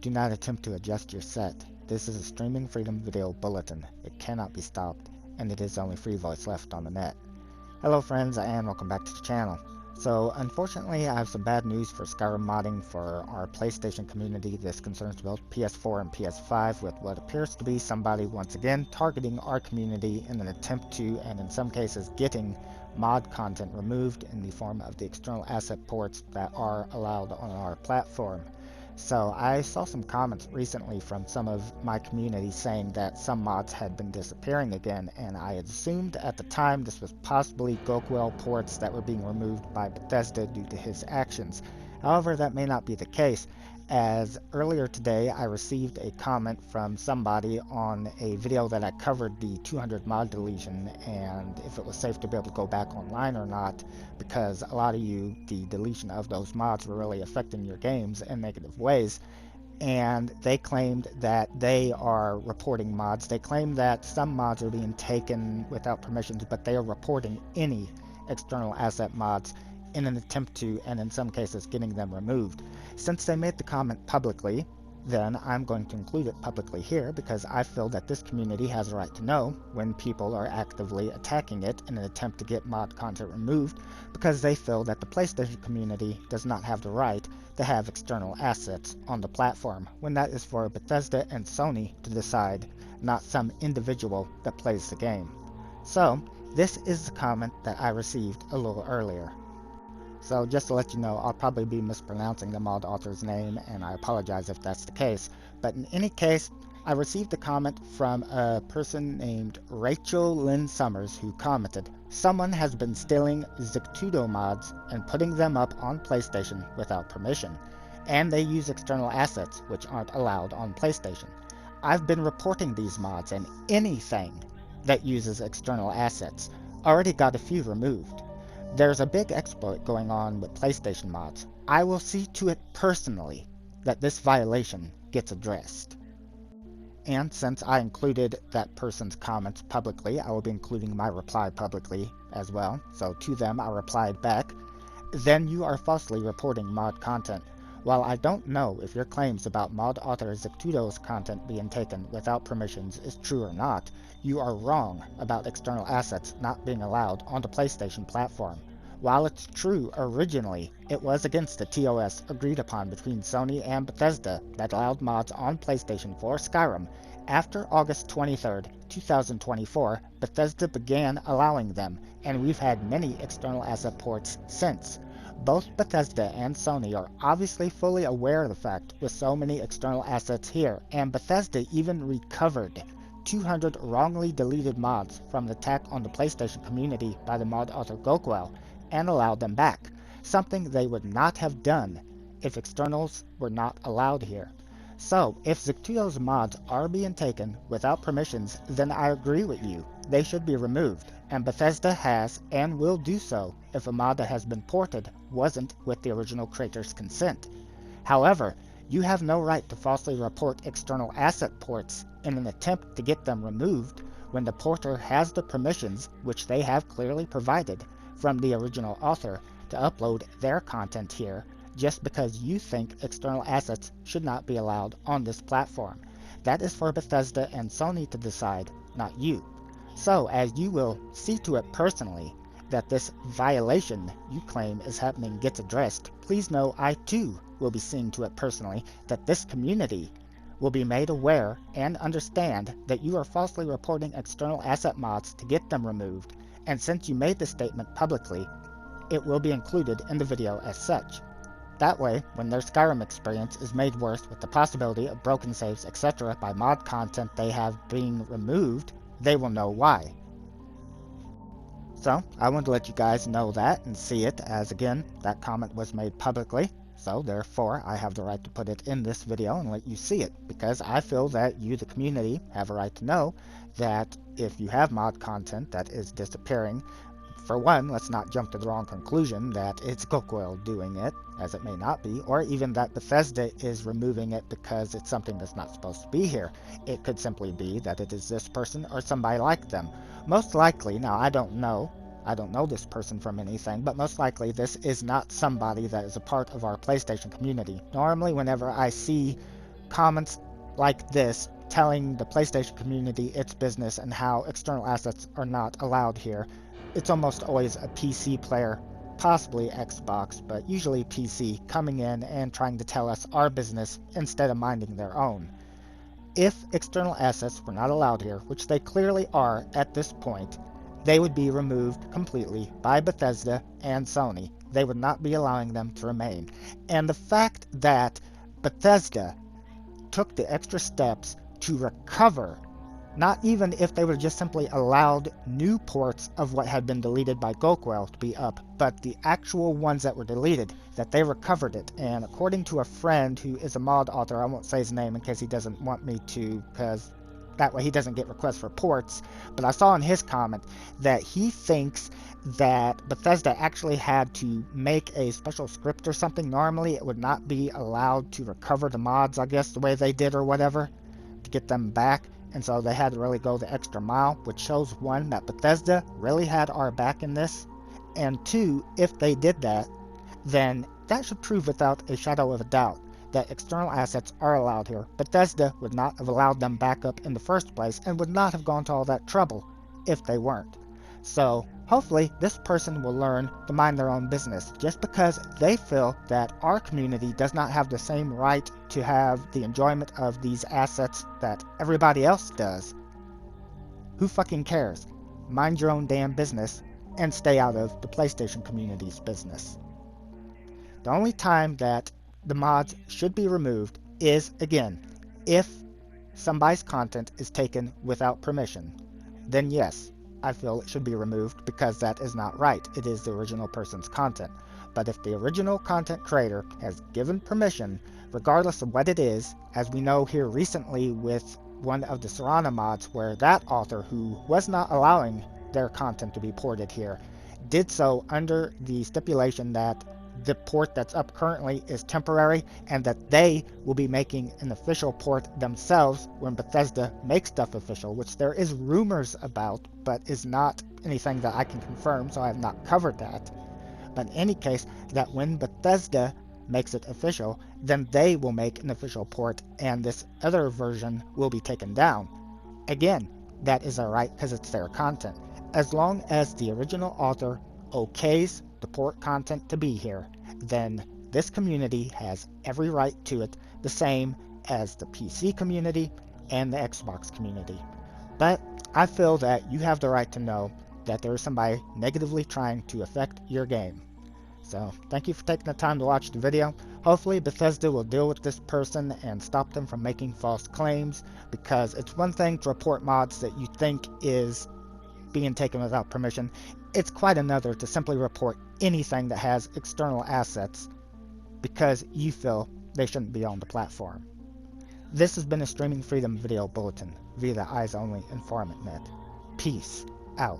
Do not attempt to adjust your set. This is a streaming freedom video bulletin. It cannot be stopped, and it is only free voice left on the net. Hello friends, and welcome back to the channel. So unfortunately I have some bad news for Skyrim modding for our PlayStation community. This concerns both PS4 and PS5, with what appears to be somebody once again targeting our community in an attempt to, and in some cases getting, mod content removed in the form of the external asset ports that are allowed on our platform. So I saw some comments recently from some of my community saying that some mods had been disappearing again, and I assumed at the time this was possibly Gokwell ports that were being removed by Bethesda due to his actions. However, that may not be the case, as earlier today I received a comment from somebody on a video that I covered the 200 mod deletion and if it was safe to be able to go back online or not, because a lot of you, the deletion of those mods were really affecting your games in negative ways. And they claimed that they are reporting mods. They claim that some mods are being taken without permissions, but they are reporting any external asset mods in an attempt to, and in some cases, getting them removed. Since they made the comment publicly, then I'm going to include it publicly here because I feel that this community has a right to know when people are actively attacking it in an attempt to get mod content removed, because they feel that the PlayStation community does not have the right to have external assets on the platform, when that is for Bethesda and Sony to decide, not some individual that plays the game. So, this is the comment that I received a little earlier. So just to let you know, I'll probably be mispronouncing the mod author's name, and I apologize if that's the case. But in any case, I received a comment from a person named Rachel Lynn Summers who commented, "Someone has been stealing Zictudo mods and putting them up on PlayStation without permission, and they use external assets which aren't allowed on PlayStation. I've been reporting these mods, and anything that uses external assets already got a few removed. There's a big exploit going on with PlayStation mods. I will see to it personally that this violation gets addressed." And since I included that person's comments publicly, I will be including my reply publicly as well. So to them I replied back, "Then you are falsely reporting mod content. While I don't know if your claims about mod author Zictudo's content being taken without permissions is true or not, you are wrong about external assets not being allowed on the PlayStation platform. While it's true originally it was against the TOS agreed upon between Sony and Bethesda that allowed mods on PlayStation for Skyrim, after August 23rd, 2024, Bethesda began allowing them, and we've had many external asset ports since. Both Bethesda and Sony are obviously fully aware of the fact with so many external assets here, and Bethesda even recovered 200 wrongly deleted mods from the attack on the PlayStation community by the mod author Gokwell, and allowed them back, something they would not have done if externals were not allowed here. So, if Zictudo's mods are being taken without permissions, then I agree with you, they should be removed, and Bethesda has and will do so if a mod that has been ported wasn't with the original creator's consent. However, you have no right to falsely report external asset ports in an attempt to get them removed when the porter has the permissions, which they have clearly provided, from the original author to upload their content here, just because you think external assets should not be allowed on this platform. That is for Bethesda and Sony to decide, not you. So, as you will see to it personally that this violation you claim is happening gets addressed, please know I too will be seeing to it personally that this community will be made aware and understand that you are falsely reporting external asset mods to get them removed, and since you made this statement publicly, it will be included in the video as such. That way, when their Skyrim experience is made worse with the possibility of broken saves, etc. by mod content they have being removed, they will know why. So, I wanted to let you guys know that and see it, as again, that comment was made publicly, so therefore I have the right to put it in this video and let you see it, because I feel that you, the community, have a right to know that if you have mod content that is disappearing, for one, let's not jump to the wrong conclusion that it's Gokwell doing it, as it may not be, or even that Bethesda is removing it because it's something that's not supposed to be here. It could simply be that it is this person or somebody like them. Most likely, now I don't know this person from anything, but most likely this is not somebody that is a part of our PlayStation community. Normally, whenever I see comments like this telling the PlayStation community its business and how external assets are not allowed here, it's almost always a PC player, possibly Xbox, but usually PC, coming in and trying to tell us our business instead of minding their own. If external assets were not allowed here, which they clearly are at this point, they would be removed completely by Bethesda and Sony. They would not be allowing them to remain. And the fact that Bethesda took the extra steps to recover, not even if they would just simply allowed new ports of what had been deleted by Gokwell to be up, but the actual ones that were deleted, that they recovered it. And according to a friend who is a mod author, I won't say his name in case he doesn't want me to, because that way he doesn't get requests for ports, but I saw in his comment that he thinks that Bethesda actually had to make a special script or something. Normally it would not be allowed to recover the mods, I guess, the way they did or whatever, to get them back. And so they had to really go the extra mile, which shows, one, that Bethesda really had our back in this, and two, if they did that, then that should prove without a shadow of a doubt that external assets are allowed here. Bethesda would not have allowed them back up in the first place and would not have gone to all that trouble if they weren't. So hopefully this person will learn to mind their own business. Just because they feel that our community does not have the same right to have the enjoyment of these assets that everybody else does, who fucking cares? Mind your own damn business and stay out of the PlayStation community's business. The only time that the mods should be removed is, again, if somebody's content is taken without permission. Then yes, I feel it should be removed because that is not right. It is the original person's content. But if the original content creator has given permission, regardless of what it is, as we know here recently with one of the Serana mods, where that author, who was not allowing their content to be ported here, did so under the stipulation that the port that's up currently is temporary and that they will be making an official port themselves when Bethesda makes stuff official, which there is rumors about, but is not anything that I can confirm, so I have not covered that. But in any case, that when Bethesda makes it official, then they will make an official port and this other version will be taken down. Again, that is alright because it's their content. As long as the original author okays the port content to be here, then this community has every right to it, the same as the PC community and the Xbox community. But I feel that you have the right to know that there is somebody negatively trying to affect your game. So thank you for taking the time to watch the video. Hopefully Bethesda will deal with this person and stop them from making false claims, because it's one thing to report mods that you think is being taken without permission. It's quite another to simply report anything that has external assets because you feel they shouldn't be on the platform. This has been a Streaming Freedom Video Bulletin via the Eyes Only Informant Net. Peace out.